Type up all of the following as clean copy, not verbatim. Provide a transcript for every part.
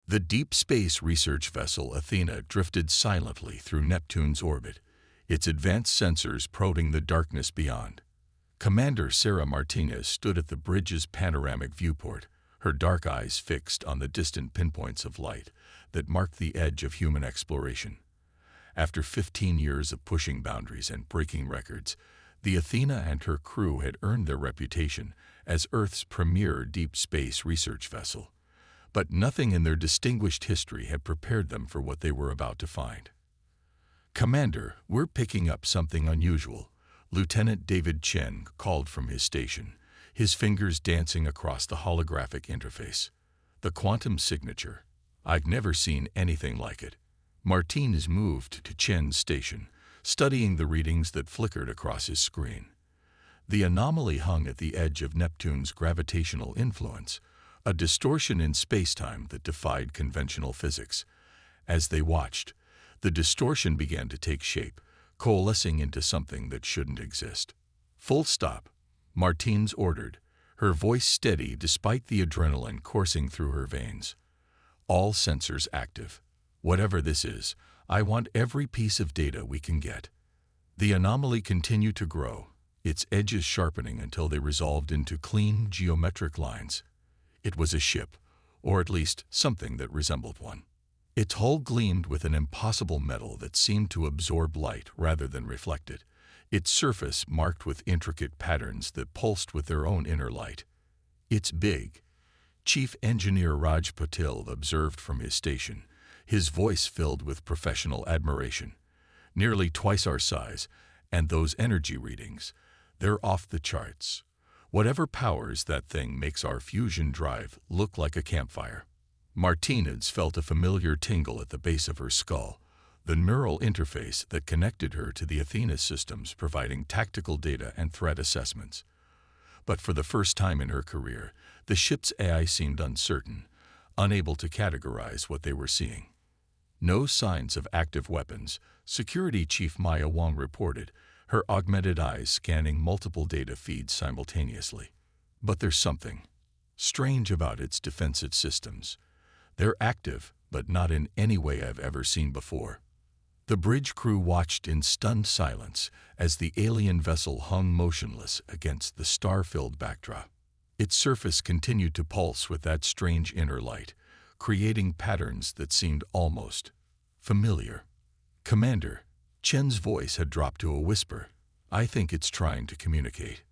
The deep space research vessel Athena drifted silently through Neptune's orbit, its advanced sensors probing the darkness beyond. Commander Sarah Martinez stood at the bridge's panoramic viewport, her dark eyes fixed on the distant pinpoints of light that marked the edge of human exploration. After 15 years of pushing boundaries and breaking records, the Athena and her crew had earned their reputation as Earth's premier deep space research vessel. But nothing in their distinguished history had prepared them for what they were about to find. "Commander, we're picking up something unusual," Lieutenant David Chen called from his station, his fingers dancing across the holographic interface. "The quantum signature. I've never seen anything like it." Martinez moved to Chen's station, studying the readings that flickered across his screen. The anomaly hung at the edge of Neptune's gravitational influence, a distortion in spacetime that defied conventional physics. As they watched, the distortion began to take shape, coalescing into something that shouldn't exist. "Full stop," Martinez ordered, her voice steady despite the adrenaline coursing through her veins. "All sensors active. Whatever this is, I want every piece of data we can get." The anomaly continued to grow, its edges sharpening until they resolved into clean, geometric lines. It was a ship, or at least something that resembled one. Its hull gleamed with an impossible metal that seemed to absorb light rather than reflect it, its surface marked with intricate patterns that pulsed with their own inner light. "It's big," Chief Engineer Raj Patil observed from his station, his voice filled with professional admiration. "Nearly twice our size, and those energy readings, they're off the charts. Whatever powers that thing makes our fusion drive look like a campfire." Martinez felt a familiar tingle at the base of her skull, the neural interface that connected her to the Athena systems providing tactical data and threat assessments. But for the first time in her career, the ship's AI seemed uncertain, unable to categorize what they were seeing. "No signs of active weapons," Security Chief Maya Wong reported, her augmented eyes scanning multiple data feeds simultaneously. "But there's something strange about its defensive systems. They're active, but not in any way I've ever seen before." The bridge crew watched in stunned silence as the alien vessel hung motionless against the star-filled backdrop. Its surface continued to pulse with that strange inner light, creating patterns that seemed almost familiar. "Commander," Chen's voice had dropped to a whisper, "I think it's trying to communicate."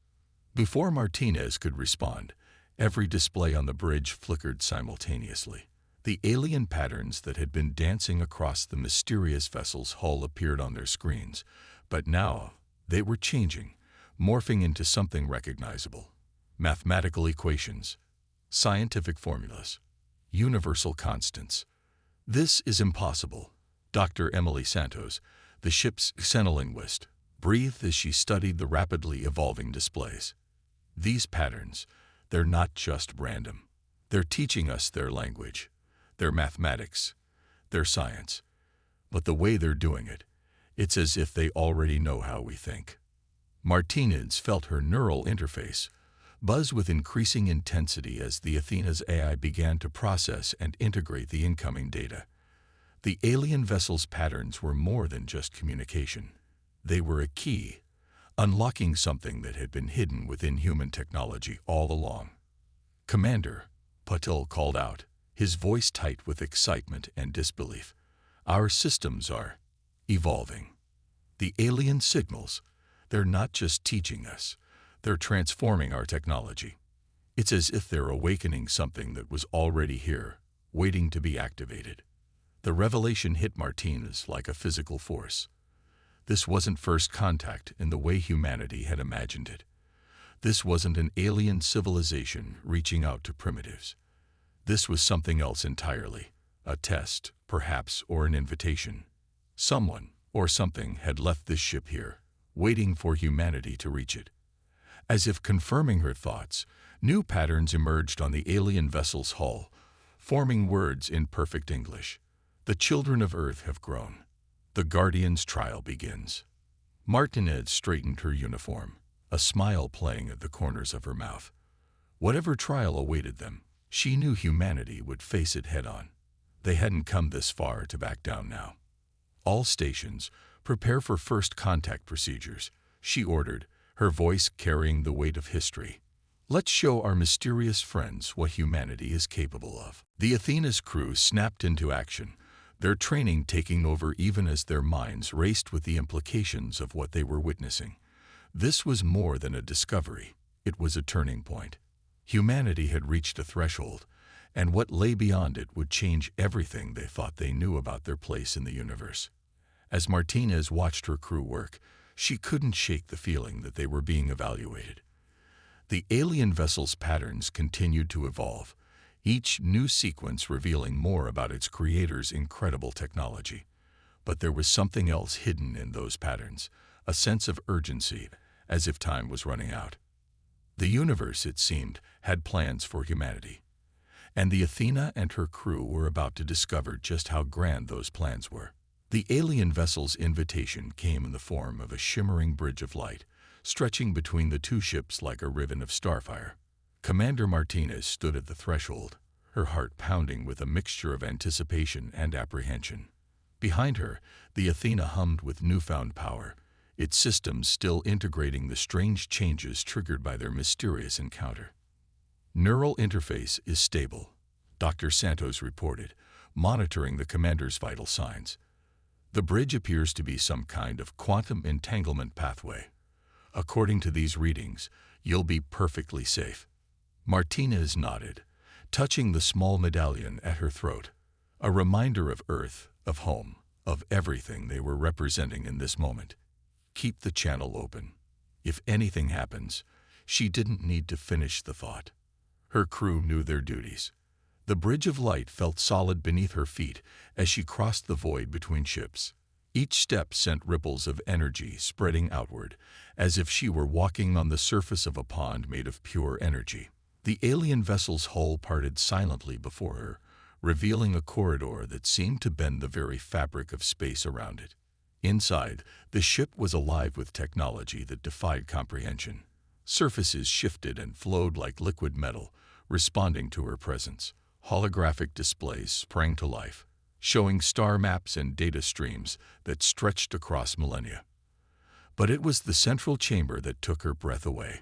Before Martinez could respond, every display on the bridge flickered simultaneously. The alien patterns that had been dancing across the mysterious vessel's hull appeared on their screens, but now they were changing, morphing into something recognizable. Mathematical equations, scientific formulas, universal constants. "This is impossible," Dr. Emily Santos, the ship's xenolinguist, breathed as she studied the rapidly evolving displays. "These patterns, they're not just random. They're teaching us their language, their mathematics, their science. But the way they're doing it, it's as if they already know how we think." Martinez felt her neural interface buzz with increasing intensity as the Athena's AI began to process and integrate the incoming data. The alien vessel's patterns were more than just communication. They were a key, unlocking something that had been hidden within human technology all along. "Commander," Patil called out, his voice tight with excitement and disbelief, "our systems are evolving. The alien signals, they're not just teaching us, they're transforming our technology. It's as if they're awakening something that was already here, waiting to be activated." The revelation hit Martinez like a physical force. This wasn't first contact in the way humanity had imagined it. This wasn't an alien civilization reaching out to primitives. This was something else entirely, a test, perhaps, or an invitation. Someone, or something, had left this ship here, waiting for humanity to reach it. As if confirming her thoughts, new patterns emerged on the alien vessel's hull, forming words in perfect English. "The children of Earth have grown. The Guardian's trial begins." Martinez straightened her uniform, a smile playing at the corners of her mouth. Whatever trial awaited them, she knew humanity would face it head-on. They hadn't come this far to back down now. "All stations, prepare for first contact procedures," she ordered, her voice carrying the weight of history. "Let's show our mysterious friends what humanity is capable of." The Athena's crew snapped into action, their training taking over even as their minds raced with the implications of what they were witnessing. This was more than a discovery. It was a turning point. Humanity had reached a threshold, and what lay beyond it would change everything they thought they knew about their place in the universe. As Martinez watched her crew work, she couldn't shake the feeling that they were being evaluated. The alien vessel's patterns continued to evolve, each new sequence revealing more about its creator's incredible technology. But there was something else hidden in those patterns, a sense of urgency, as if time was running out. The universe, it seemed, had plans for humanity. And the Athena and her crew were about to discover just how grand those plans were. The alien vessel's invitation came in the form of a shimmering bridge of light, stretching between the two ships like a ribbon of starfire. Commander Martinez stood at the threshold, her heart pounding with a mixture of anticipation and apprehension. Behind her, the Athena hummed with newfound power, its systems still integrating the strange changes triggered by their mysterious encounter. "Neural interface is stable," Dr. Santos reported, monitoring the commander's vital signs. "The bridge appears to be some kind of quantum entanglement pathway. According to these readings, you'll be perfectly safe." Martinez nodded, touching the small medallion at her throat, a reminder of Earth, of home, of everything they were representing in this moment. Keep the channel open. If anything happens, she didn't need to finish the thought. Her crew knew their duties. The bridge of light felt solid beneath her feet as she crossed the void between ships. Each step sent ripples of energy spreading outward, as if she were walking on the surface of a pond made of pure energy. The alien vessel's hull parted silently before her, revealing a corridor that seemed to bend the very fabric of space around it. Inside, the ship was alive with technology that defied comprehension. Surfaces shifted and flowed like liquid metal, responding to her presence. Holographic displays sprang to life, showing star maps and data streams that stretched across millennia. But it was the central chamber that took her breath away.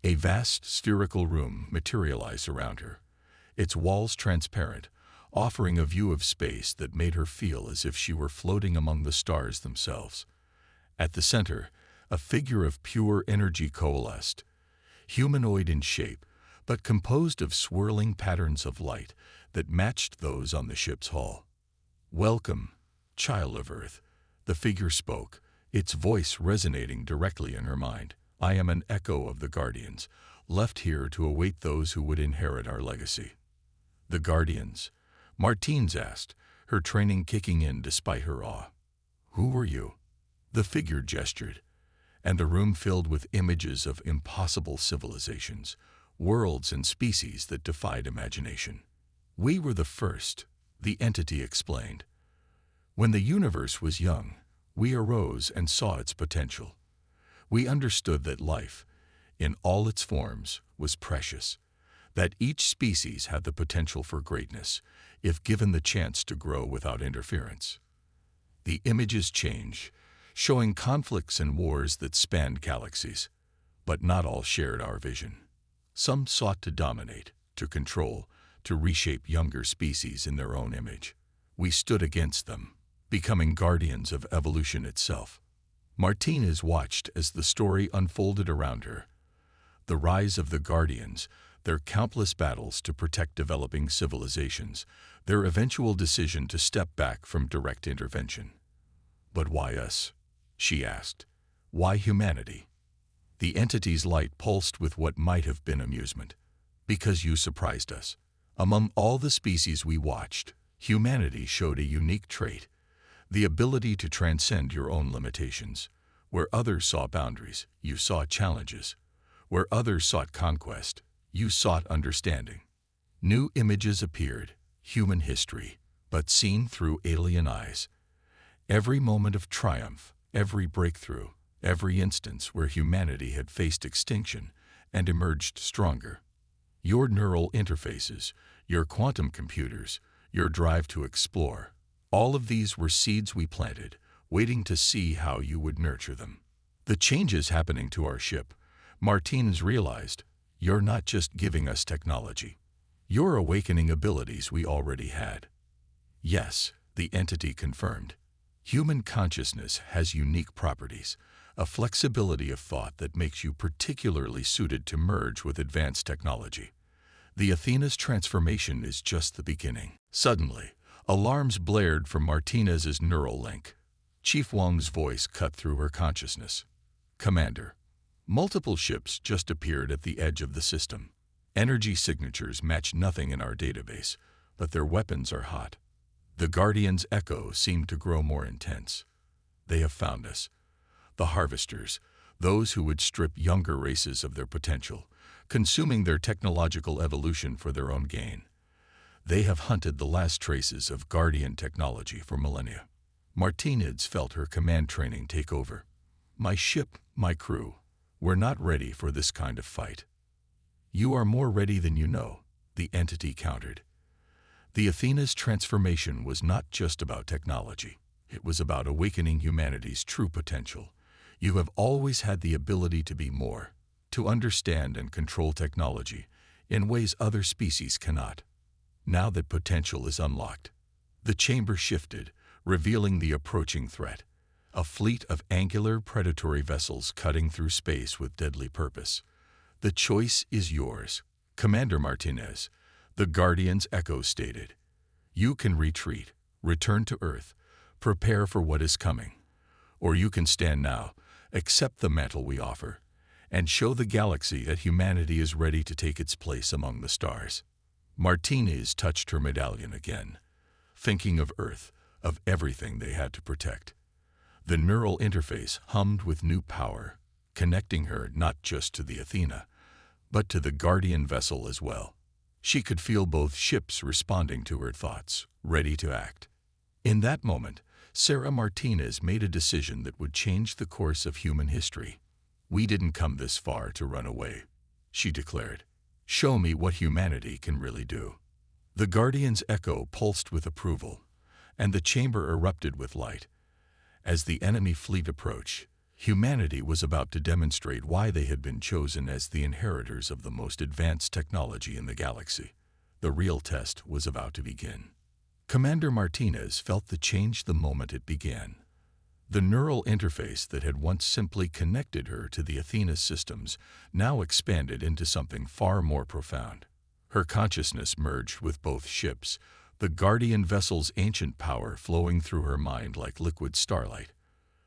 A vast spherical room materialized around her, its walls transparent, offering a view of space that made her feel as if she were floating among the stars themselves. At the center, a figure of pure energy coalesced, humanoid in shape, but composed of swirling patterns of light that matched those on the ship's hull. "Welcome, child of Earth," the figure spoke, its voice resonating directly in her mind. "I am an echo of the Guardians, left here to await those who would inherit our legacy." "The Guardians?" Martines asked, her training kicking in despite her awe. "Who were you?" The figure gestured, and the room filled with images of impossible civilizations, worlds and species that defied imagination. "We were the first," the entity explained. "When the universe was young, we arose and saw its potential. We understood that life, in all its forms, was precious, that each species had the potential for greatness, if given the chance to grow without interference." The images change, showing conflicts and wars that spanned galaxies, but not all shared our vision. Some sought to dominate, to control, to reshape younger species in their own image. We stood against them, becoming guardians of evolution itself. Martinez watched as the story unfolded around her. The rise of the Guardians, their countless battles to protect developing civilizations, their eventual decision to step back from direct intervention. "But why us?" she asked. "Why humanity?" The entity's light pulsed with what might have been amusement. "Because you surprised us. Among all the species we watched, humanity showed a unique trait, the ability to transcend your own limitations. Where others saw boundaries, you saw challenges. Where others sought conquest, you sought understanding." New images appeared, human history, but seen through alien eyes. Every moment of triumph, every breakthrough, every instance where humanity had faced extinction and emerged stronger. Your neural interfaces, your quantum computers, your drive to explore. All of these were seeds we planted, waiting to see how you would nurture them. The changes happening to our ship, Martinez realized, you're not just giving us technology. You're awakening abilities we already had. Yes, the entity confirmed. Human consciousness has unique properties, a flexibility of thought that makes you particularly suited to merge with advanced technology. The Athena's transformation is just the beginning. Suddenly, alarms blared from Martinez's neural link. Chief Wang's voice cut through her consciousness. Commander, multiple ships just appeared at the edge of the system. Energy signatures match nothing in our database, but their weapons are hot. The Guardian's echo seemed to grow more intense. They have found us. The harvesters, those who would strip younger races of their potential, consuming their technological evolution for their own gain. They have hunted the last traces of Guardian technology for millennia. Martinez felt her command training take over. My ship, my crew, we're not ready for this kind of fight. You are more ready than you know, the entity countered. The Athena's transformation was not just about technology. It was about awakening humanity's true potential. You have always had the ability to be more, to understand and control technology in ways other species cannot. Now that potential is unlocked, the chamber shifted, revealing the approaching threat. A fleet of angular predatory vessels cutting through space with deadly purpose. The choice is yours, Commander Martinez, the Guardian's echo stated. You can retreat, return to Earth, prepare for what is coming. Or you can stand now, accept the mantle we offer, and show the galaxy that humanity is ready to take its place among the stars. Martinez touched her medallion again, thinking of Earth, of everything they had to protect. The neural interface hummed with new power, connecting her not just to the Athena, but to the Guardian vessel as well. She could feel both ships responding to her thoughts, ready to act. In that moment, Sarah Martinez made a decision that would change the course of human history. We didn't come this far to run away, she declared. Show me what humanity can really do. The Guardian's echo pulsed with approval, and the chamber erupted with light. As the enemy fleet approached, humanity was about to demonstrate why they had been chosen as the inheritors of the most advanced technology in the galaxy. The real test was about to begin. Commander Martinez felt the change the moment it began. The neural interface that had once simply connected her to the Athena systems now expanded into something far more profound. Her consciousness merged with both ships, the Guardian vessel's ancient power flowing through her mind like liquid starlight.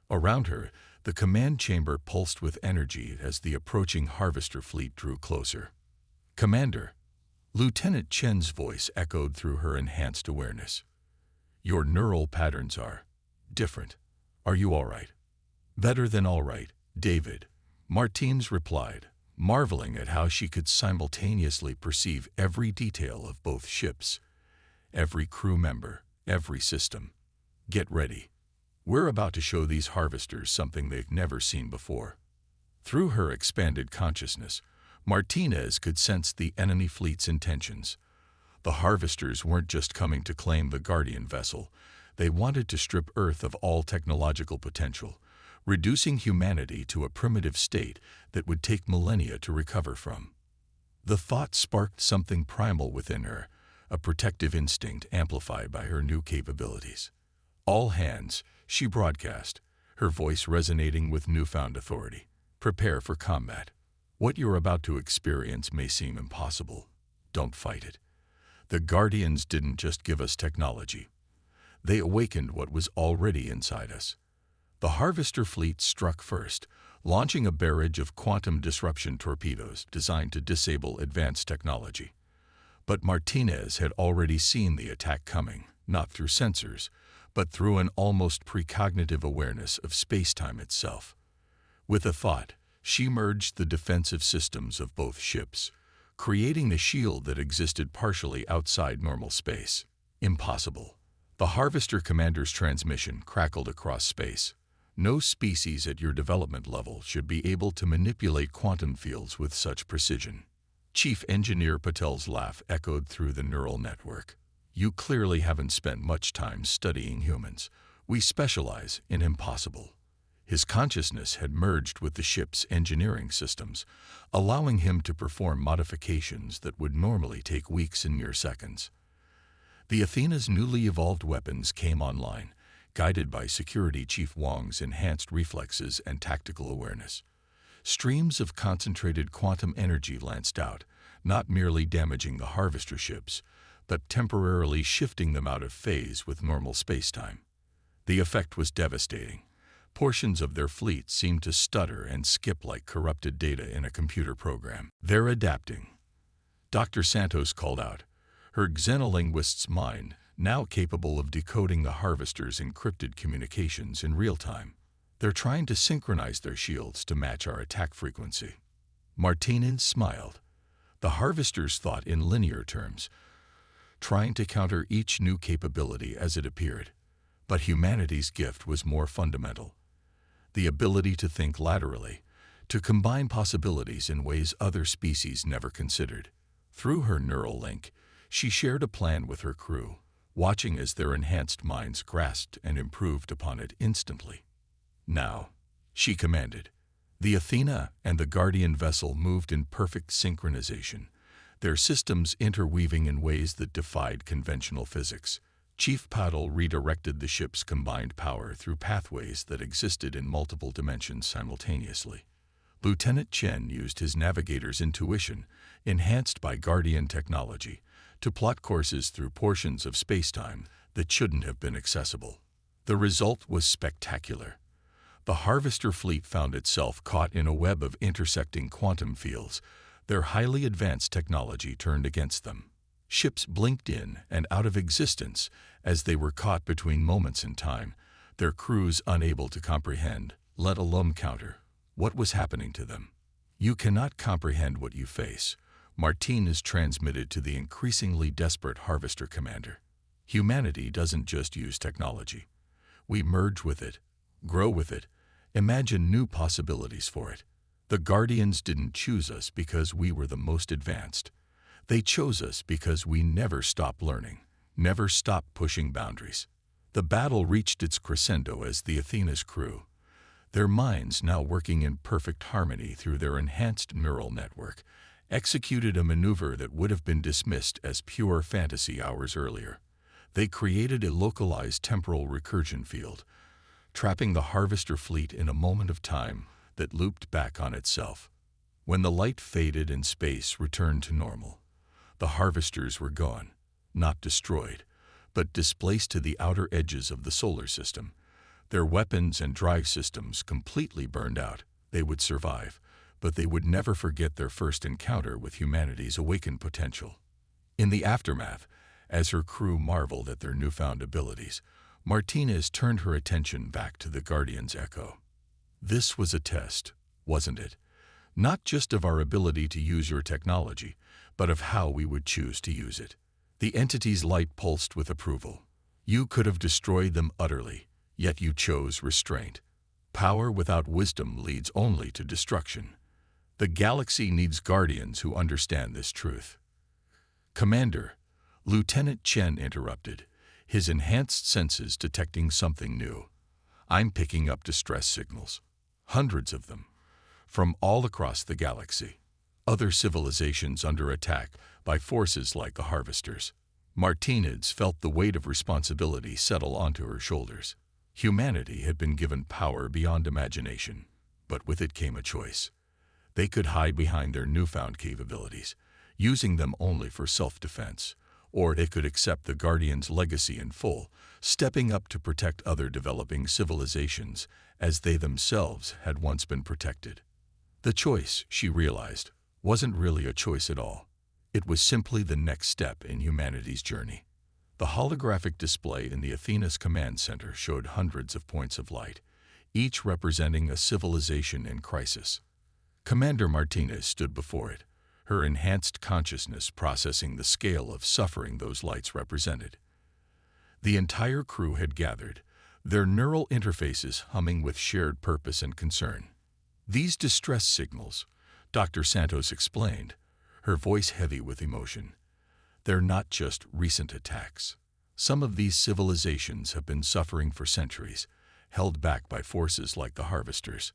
Around her, the command chamber pulsed with energy as the approaching harvester fleet drew closer. Commander, Lieutenant Chen's voice echoed through her enhanced awareness. Your neural patterns are different. Are you all right? Better than all right, David, Martinez replied, marveling at how she could simultaneously perceive every detail of both ships, every crew member, every system. Get ready. We're about to show these harvesters something they've never seen before. Through her expanded consciousness, Martinez could sense the enemy fleet's intentions. The harvesters weren't just coming to claim the Guardian vessel. They wanted to strip Earth of all technological potential, reducing humanity to a primitive state that would take millennia to recover from. The thought sparked something primal within her, a protective instinct amplified by her new capabilities. All hands, she broadcast, her voice resonating with newfound authority. Prepare for combat. What you're about to experience may seem impossible. Don't fight it. The Guardians didn't just give us technology. They awakened what was already inside us. The Harvester fleet struck first, launching a barrage of quantum disruption torpedoes designed to disable advanced technology. But Martinez had already seen the attack coming, not through sensors, but through an almost precognitive awareness of space-time itself. With a thought, she merged the defensive systems of both ships, creating a shield that existed partially outside normal space. Impossible. The Harvester Commander's transmission crackled across space. No species at your development level should be able to manipulate quantum fields with such precision. Chief Engineer Patel's laugh echoed through the neural network. "You clearly haven't spent much time studying humans. We specialize in impossible." His consciousness had merged with the ship's engineering systems, allowing him to perform modifications that would normally take weeks and mere seconds. The Athena's newly evolved weapons came online, guided by Security Chief Wong's enhanced reflexes and tactical awareness. Streams of concentrated quantum energy lanced out, not merely damaging the harvester ships, but temporarily shifting them out of phase with normal spacetime. The effect was devastating. Portions of their fleet seemed to stutter and skip like corrupted data in a computer program. "They're adapting," Dr. Santos called out, her xenolinguist's mind now capable of decoding the harvester's encrypted communications in real time. "They're trying to synchronize their shields to match our attack frequency." Martinez smiled. The harvesters thought in linear terms, trying to counter each new capability as it appeared. But humanity's gift was more fundamental. The ability to think laterally, to combine possibilities in ways other species never considered. Through her neural link, she shared a plan with her crew, watching as their enhanced minds grasped and improved upon it instantly. "Now," she commanded. The Athena and the Guardian vessel moved in perfect synchronization, their systems interweaving in ways that defied conventional physics. Chief Paddle redirected the ship's combined power through pathways that existed in multiple dimensions simultaneously. Lieutenant Chen used his navigator's intuition, enhanced by Guardian technology, to plot courses through portions of spacetime that shouldn't have been accessible. The result was spectacular. The harvester fleet found itself caught in a web of intersecting quantum fields, their highly advanced technology turned against them. Ships blinked in and out of existence as they were caught between moments in time, their crews unable to comprehend, let alone counter, what was happening to them. "You cannot comprehend what you face," Martinez transmitted to the increasingly desperate harvester commander. "Humanity doesn't just use technology. We merge with it, grow with it, imagine new possibilities for it. The Guardians didn't choose us because we were the most advanced. They chose us because we never stopped learning, never stopped pushing boundaries." The battle reached its crescendo as the Athena's crew, their minds now working in perfect harmony through their enhanced neural network, executed a maneuver that would have been dismissed as pure fantasy hours earlier. They created a localized temporal recursion field, trapping the harvester fleet in a moment of time that looped back on itself. When the light faded and space returned to normal, the harvesters were gone, not destroyed, but displaced to the outer edges of the solar system. Their weapons and drive systems completely burned out. They would survive, but they would never forget their first encounter with humanity's awakened potential. In the aftermath, as her crew marveled at their newfound abilities, Martinez turned her attention back to the Guardian's echo. "This was a test, wasn't it? Not just of our ability to use your technology, but of how we would choose to use it." The entity's light pulsed with approval. "You could have destroyed them utterly, yet you chose restraint. Power without wisdom leads only to destruction. The galaxy needs Guardians who understand this truth." "Commander," Lieutenant Chen interrupted, his enhanced senses detecting something new. "I'm picking up distress signals. Hundreds of them, from all across the galaxy. Other civilizations under attack by forces like the harvesters." Martinez felt the weight of responsibility settle onto her shoulders. Humanity had been given power beyond imagination, but with it came a choice. They could hide behind their newfound capabilities, using them only for self-defense, or they could accept the Guardian's legacy in full, stepping up to protect other developing civilizations as they themselves had once been protected. The choice, she realized, wasn't really a choice at all. It was simply the next step in humanity's journey. The holographic display in the Athena's command center showed hundreds of points of light, each representing a civilization in crisis. Commander Martinez stood before it, her enhanced consciousness processing the scale of suffering those lights represented. The entire crew had gathered, their neural interfaces humming with shared purpose and concern. "These distress signals," Dr. Santos explained, her voice heavy with emotion. They're not just recent attacks. Some of these civilizations have been suffering for centuries, held back by forces like the Harvesters.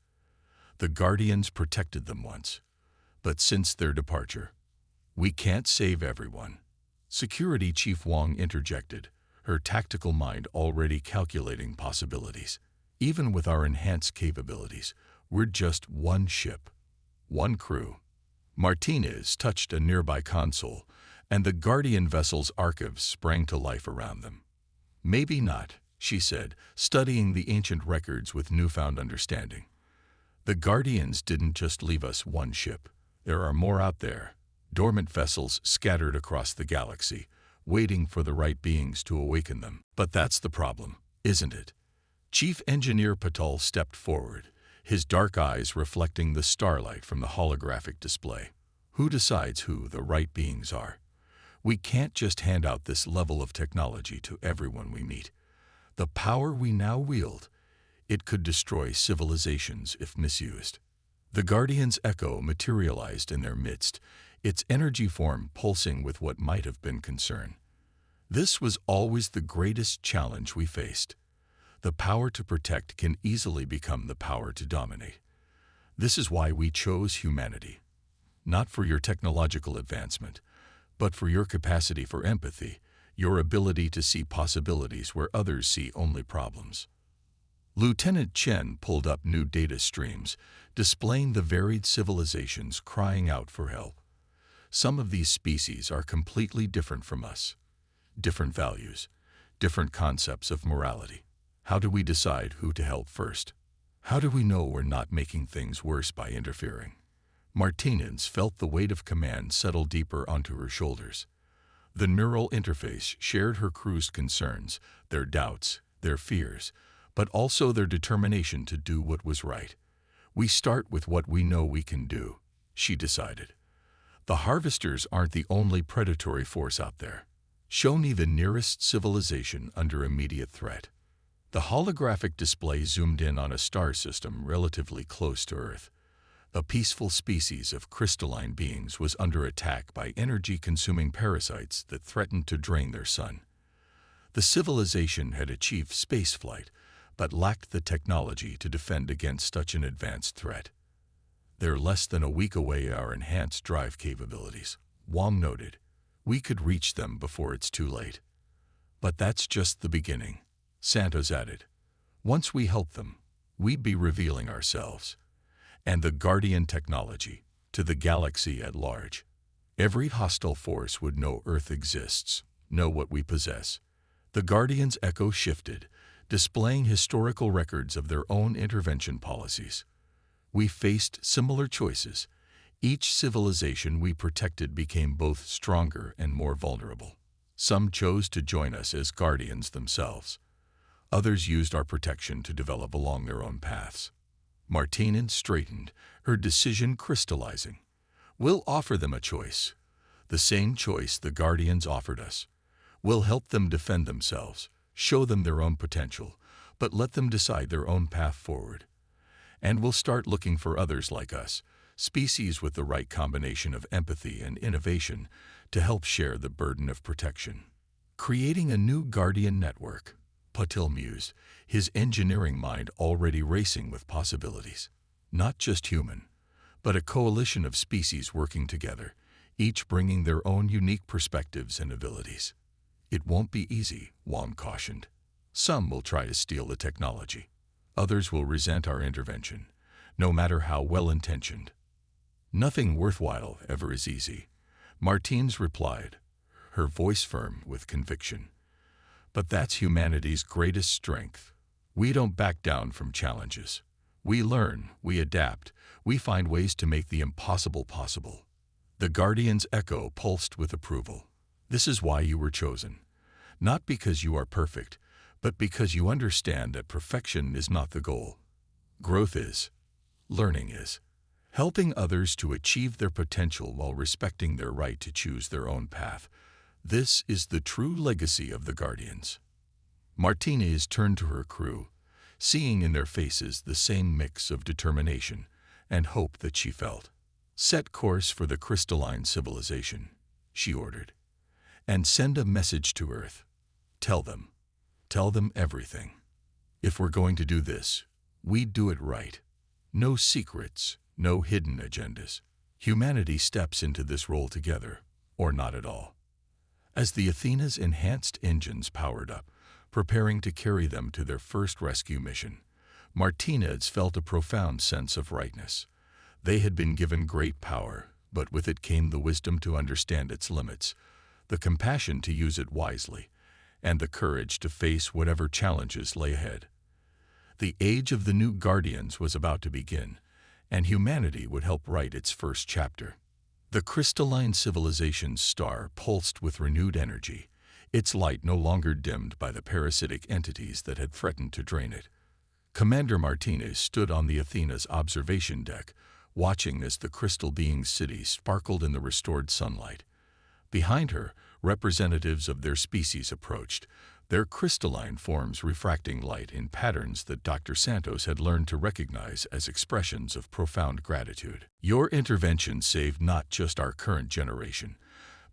The Guardians protected them once, but since their departure, we can't save everyone. Security Chief Wong interjected, her tactical mind already calculating possibilities. Even with our enhanced capabilities, we're just one ship, one crew. Martinez touched a nearby console, and the Guardian vessel's archives sprang to life around them. Maybe not, she said, studying the ancient records with newfound understanding. The Guardians didn't just leave us one ship. There are more out there, dormant vessels scattered across the galaxy, waiting for the right beings to awaken them. But that's the problem, isn't it? Chief Engineer Patel stepped forward, his dark eyes reflecting the starlight from the holographic display. Who decides who the right beings are? We can't just hand out this level of technology to everyone we meet. The power we now wield, it could destroy civilizations if misused. The Guardian's echo materialized in their midst, its energy form pulsing with what might have been concern. This was always the greatest challenge we faced. The power to protect can easily become the power to dominate. This is why we chose humanity. Not for your technological advancement, but for your capacity for empathy, your ability to see possibilities where others see only problems. Lieutenant Chen pulled up new data streams, displaying the varied civilizations crying out for help. Some of these species are completely different from us. Different values, different concepts of morality. How do we decide who to help first? How do we know we're not making things worse by interfering? Martinez felt the weight of command settle deeper onto her shoulders. The neural interface shared her crew's concerns, their doubts, their fears, but also their determination to do what was right. We start with what we know we can do, she decided. The Harvesters aren't the only predatory force out there. Show me the nearest civilization under immediate threat. The holographic display zoomed in on a star system relatively close to Earth. A peaceful species of crystalline beings was under attack by energy-consuming parasites that threatened to drain their sun. The civilization had achieved spaceflight, but lacked the technology to defend against such an advanced threat. They're less than a week away our enhanced drive capabilities, Wong noted. We could reach them before it's too late. But that's just the beginning, Santos added. Once we help them, we'd be revealing ourselves and the Guardian technology to the galaxy at large. Every hostile force would know Earth exists, know what we possess. The Guardian's echo shifted, displaying historical records of their own intervention policies. We faced similar choices. Each civilization we protected became both stronger and more vulnerable. Some chose to join us as Guardians themselves. Others used our protection to develop along their own paths. Martinez straightened, her decision crystallizing. We'll offer them a choice, the same choice the Guardians offered us. We'll help them defend themselves, show them their own potential, but let them decide their own path forward. And we'll start looking for others like us, species with the right combination of empathy and innovation, to help share the burden of protection. Creating a new Guardian network, Patil mused, his engineering mind already racing with possibilities. Not just human, but a coalition of species working together, each bringing their own unique perspectives and abilities. It won't be easy, Wong cautioned. Some will try to steal the technology. Others will resent our intervention, no matter how well-intentioned. Nothing worthwhile ever is easy, Martinez replied, her voice firm with conviction. But that's humanity's greatest strength. We don't back down from challenges. We learn, we adapt, we find ways to make the impossible possible. The Guardian's echo pulsed with approval. This is why you were chosen. Not because you are perfect, but because you understand that perfection is not the goal. Growth is. Learning is. Helping others to achieve their potential while respecting their right to choose their own path. This is the true legacy of the Guardians. Martinez turned to her crew, seeing in their faces the same mix of determination and hope that she felt. Set course for the crystalline civilization, she ordered. and send a message to Earth. Tell them. Tell them everything. If we're going to do this, we do it right. No secrets, no hidden agendas. Humanity steps into this role together, or not at all. As the Athena's enhanced engines powered up, preparing to carry them to their first rescue mission, Martinez felt a profound sense of rightness. They had been given great power, but with it came the wisdom to understand its limits, the compassion to use it wisely, and the courage to face whatever challenges lay ahead. The age of the new Guardians was about to begin, and humanity would help write its first chapter. The crystalline civilization's star pulsed with renewed energy, its light no longer dimmed by the parasitic entities that had threatened to drain it. Commander Martinez stood on the Athena's observation deck, watching as the crystal being's city sparkled in the restored sunlight. Behind her, representatives of their species approached, their crystalline forms refracting light in patterns that Dr. Santos had learned to recognize as expressions of profound gratitude. Your intervention saved not just our current generation,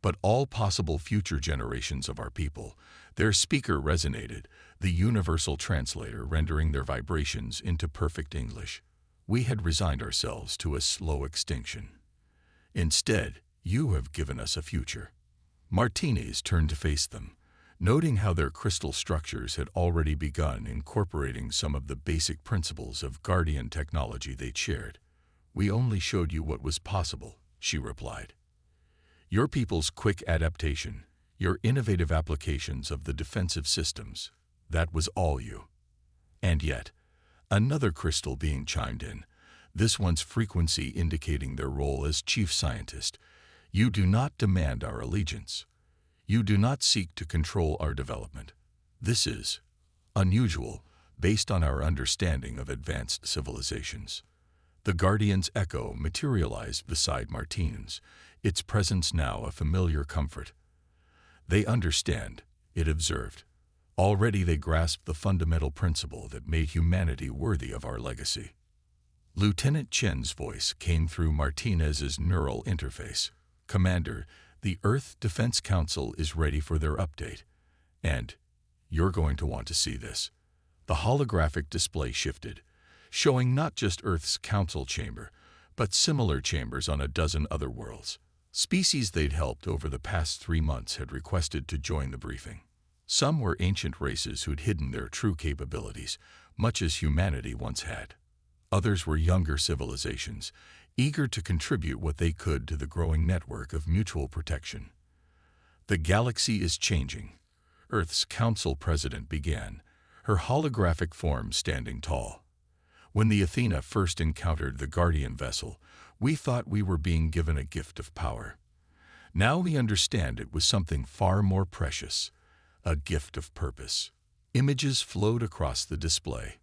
but all possible future generations of our people. Their speaker resonated, the universal translator rendering their vibrations into perfect English. We had resigned ourselves to a slow extinction. Instead, you have given us a future. Martinez turned to face them, noting how their crystal structures had already begun incorporating some of the basic principles of Guardian technology they'd shared. We only showed you what was possible, she replied. Your people's quick adaptation, your innovative applications of the defensive systems, that was all you. And yet, another crystal being chimed in, this one's frequency indicating their role as chief scientist. You do not demand our allegiance. You do not seek to control our development. This is unusual, based on our understanding of advanced civilizations. The Guardian's echo materialized beside Martinez, its presence now a familiar comfort. They understand, it observed. Already they grasped the fundamental principle that made humanity worthy of our legacy. Lieutenant Chen's voice came through Martinez's neural interface. Commander, the Earth Defense Council is ready for their update. And you're going to want to see this. The holographic display shifted, showing not just Earth's council chamber, but similar chambers on a dozen other worlds. Species they'd helped over the past 3 months had requested to join the briefing. Some were ancient races who'd hidden their true capabilities, much as humanity once had. Others were younger civilizations, eager to contribute what they could to the growing network of mutual protection. The galaxy is changing, Earth's council president began, her holographic form standing tall. When the Athena first encountered the Guardian vessel, we thought we were being given a gift of power. Now we understand it was something far more precious, a gift of purpose. Images flowed across the display.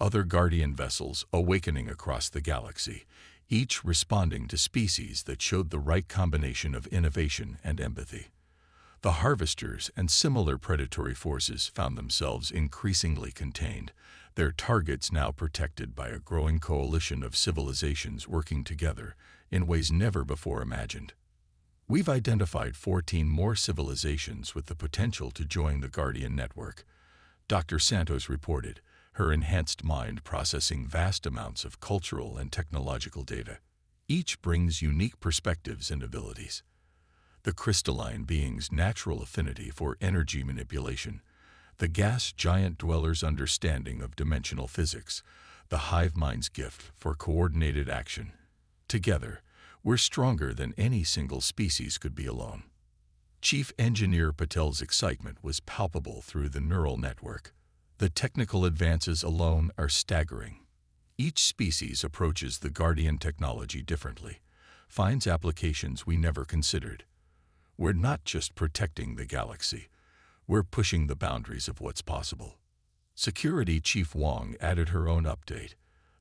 Other Guardian vessels awakening across the galaxy, each responding to species that showed the right combination of innovation and empathy. The harvesters and similar predatory forces found themselves increasingly contained, their targets now protected by a growing coalition of civilizations working together in ways never before imagined. We've identified 14 more civilizations with the potential to join the Guardian network, Dr. Santos reported, her enhanced mind processing vast amounts of cultural and technological data. Each brings unique perspectives and abilities. The crystalline being's natural affinity for energy manipulation, the gas giant dweller's understanding of dimensional physics, the hive mind's gift for coordinated action. Together, we're stronger than any single species could be alone. Chief Engineer Patel's excitement was palpable through the neural network. The technical advances alone are staggering. Each species approaches the Guardian technology differently, finds applications we never considered. We're not just protecting the galaxy, we're pushing the boundaries of what's possible. Security Chief Wong added her own update.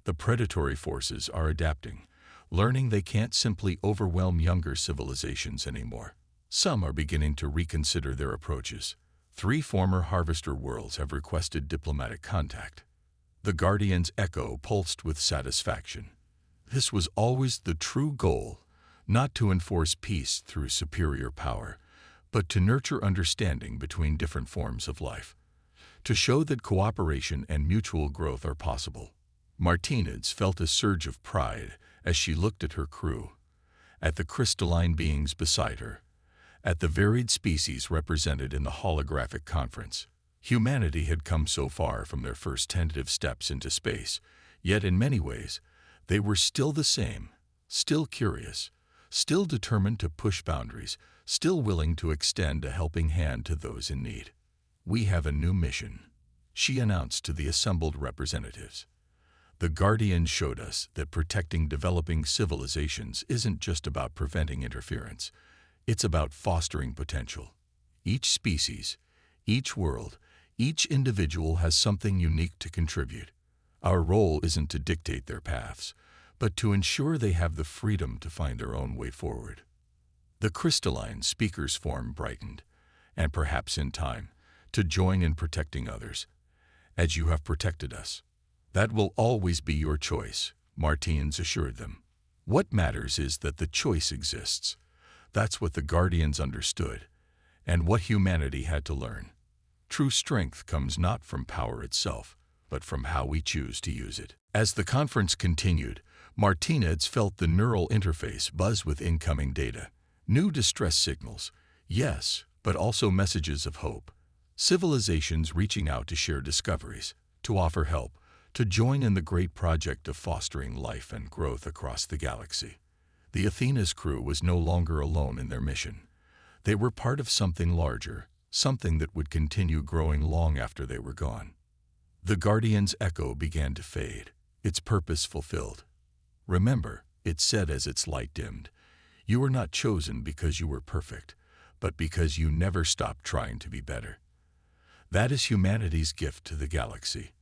The predatory forces are adapting, learning they can't simply overwhelm younger civilizations anymore. Some are beginning to reconsider their approaches. 3 former Harvester worlds have requested diplomatic contact. The Guardian's echo pulsed with satisfaction. This was always the true goal, not to enforce peace through superior power, but to nurture understanding between different forms of life, to show that cooperation and mutual growth are possible. Martinez felt a surge of pride as she looked at her crew, at the crystalline beings beside her, at the varied species represented in the holographic conference. Humanity had come so far from their first tentative steps into space, yet in many ways, they were still the same, still curious, still determined to push boundaries, still willing to extend a helping hand to those in need. "We have a new mission," she announced to the assembled representatives. "The Guardians showed us that protecting developing civilizations isn't just about preventing interference. It's about fostering potential. Each species, each world, each individual has something unique to contribute. Our role isn't to dictate their paths, but to ensure they have the freedom to find their own way forward." The crystalline speaker's form brightened, and perhaps in time, to join in protecting others, as you have protected us. "That will always be your choice," Martinez assured them. "What matters is that the choice exists." That's what the Guardians understood, and what humanity had to learn. True strength comes not from power itself, but from how we choose to use it. As the conference continued, Martinez felt the neural interface buzz with incoming data. New distress signals, yes, but also messages of hope. Civilizations reaching out to share discoveries, to offer help, to join in the great project of fostering life and growth across the galaxy. The Athena's crew was no longer alone in their mission. They were part of something larger, something that would continue growing long after they were gone. The Guardian's echo began to fade, its purpose fulfilled. "Remember," it said as its light dimmed, "you were not chosen because you were perfect, but because you never stopped trying to be better." That is humanity's gift to the galaxy,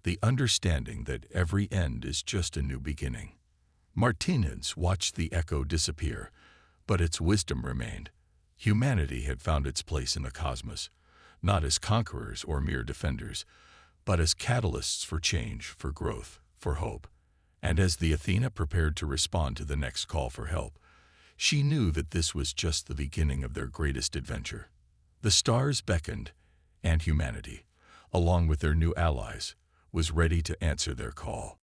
the understanding that every end is just a new beginning. Martinez watched the echo disappear, but its wisdom remained. Humanity had found its place in the cosmos, not as conquerors or mere defenders, but as catalysts for change, for growth, for hope. And as the Athena prepared to respond to the next call for help, she knew that this was just the beginning of their greatest adventure. The stars beckoned, and humanity, along with their new allies, was ready to answer their call.